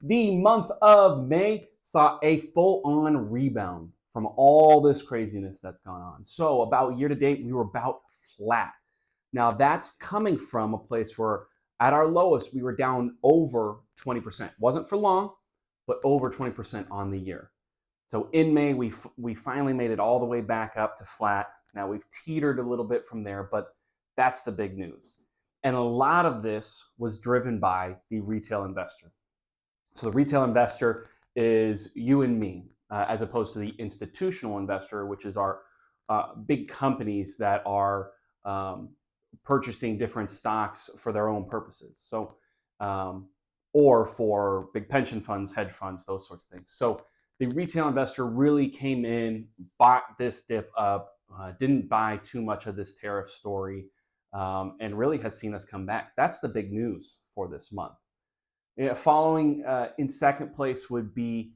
The month of May saw a full-on rebound from all this craziness that's gone on. So about year to date, we were about flat. Now that's coming from a place where at our lowest, we were down over 20%. Wasn't for long, but over 20% on the year. So in May, we finally made it all the way back up to flat. Now we've teetered a little bit from there, but that's the big news. And a lot of this was driven by the retail investor. So the retail investor is you and me, as opposed to the institutional investor, which is our big companies that are purchasing different stocks for their own purposes. So, or for big pension funds, hedge funds, those sorts of things. So the retail investor really came in, bought this dip up, didn't buy too much of this tariff story, and really has seen us come back. That's the big news for this month. Following in second place would be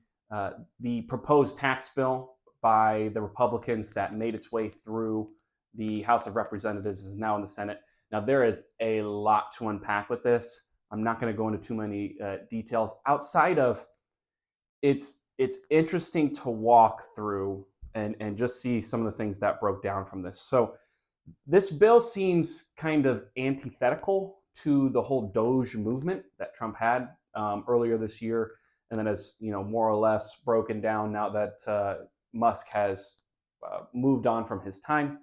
the proposed tax bill by the Republicans that made its way through the House of Representatives, is now in the Senate. Now, there is a lot to unpack with this. I'm not going to go into too many details outside of it's interesting to walk through and just see some of the things that broke down from this. So this bill seems kind of antithetical to the whole Doge movement that Trump had earlier this year, and then has more or less broken down now that Musk has moved on from his time,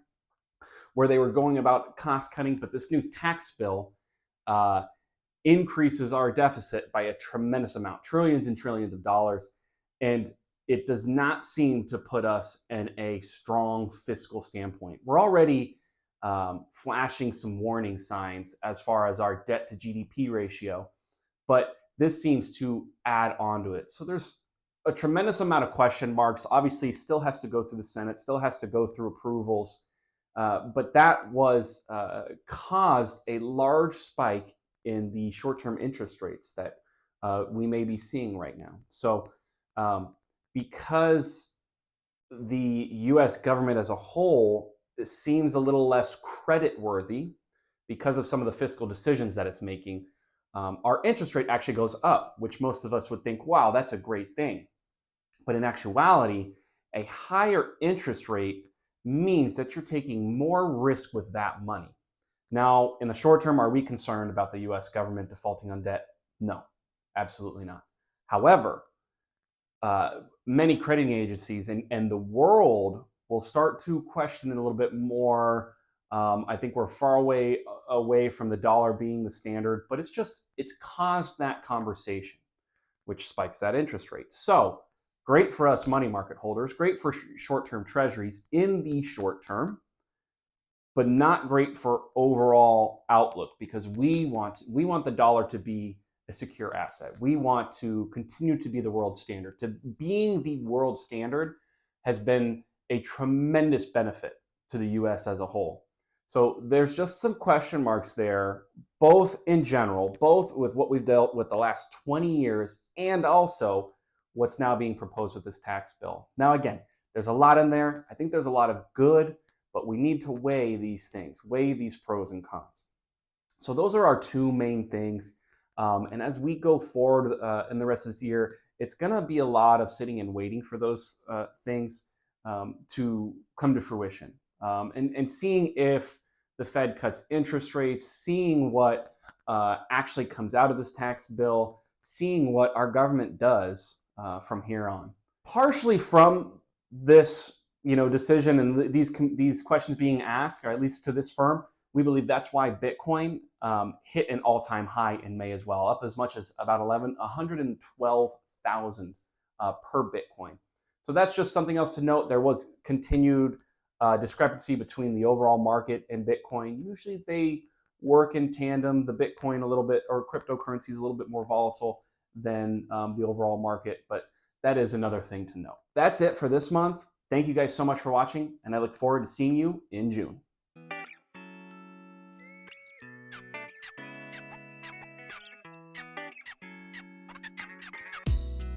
where they were going about cost cutting. But this new tax bill increases our deficit by a tremendous amount, trillions and trillions of dollars, and it does not seem to put us in a strong fiscal standpoint. We're already flashing some warning signs as far as our debt to GDP ratio, but this seems to add on to it. So there's a tremendous amount of question marks. Obviously, still has to go through the Senate, still has to go through approvals, but that was caused a large spike in the short-term interest rates that we may be seeing right now. So because the U.S. government as a whole seems a little less credit-worthy because of some of the fiscal decisions that it's making, our interest rate actually goes up, which most of us would think, wow, that's a great thing. But in actuality, a higher interest rate means that you're taking more risk with that money. Now, in the short term, are we concerned about the U.S. government defaulting on debt? No, absolutely not. However, many crediting agencies and the world will start to question it a little bit more. I think we're far away from the dollar being the standard, but it's caused that conversation, which spikes that interest rate. So great for us money market holders, great for short-term treasuries in the short term, but not great for overall outlook, because we want the dollar to be a secure asset. We want to continue to be the world standard. To being the world standard has been a tremendous benefit to the US as a whole. So there's just some question marks there, both in general, both with what we've dealt with the last 20 years and also what's now being proposed with this tax bill. Now, again, there's a lot in there. I think there's a lot of good, but we need to weigh these things, weigh these pros and cons. So those are our two main things. And as we go forward in the rest of this year, it's going to be a lot of sitting and waiting for those things to come to fruition, and seeing if the Fed cuts interest rates, seeing what actually comes out of this tax bill, seeing what our government does from here on. Partially from this decision and these questions being asked, or at least to this firm, we believe that's why Bitcoin hit an all-time high in May as well, up as much as about 112,000 per Bitcoin. So that's just something else to note. There was continued discrepancy between the overall market and Bitcoin. Usually they work in tandem. The Bitcoin a little bit, or cryptocurrency is a little bit more volatile than the overall market, but that is another thing to know. That's it for this month. Thank you guys so much for watching, and I look forward to seeing you in June.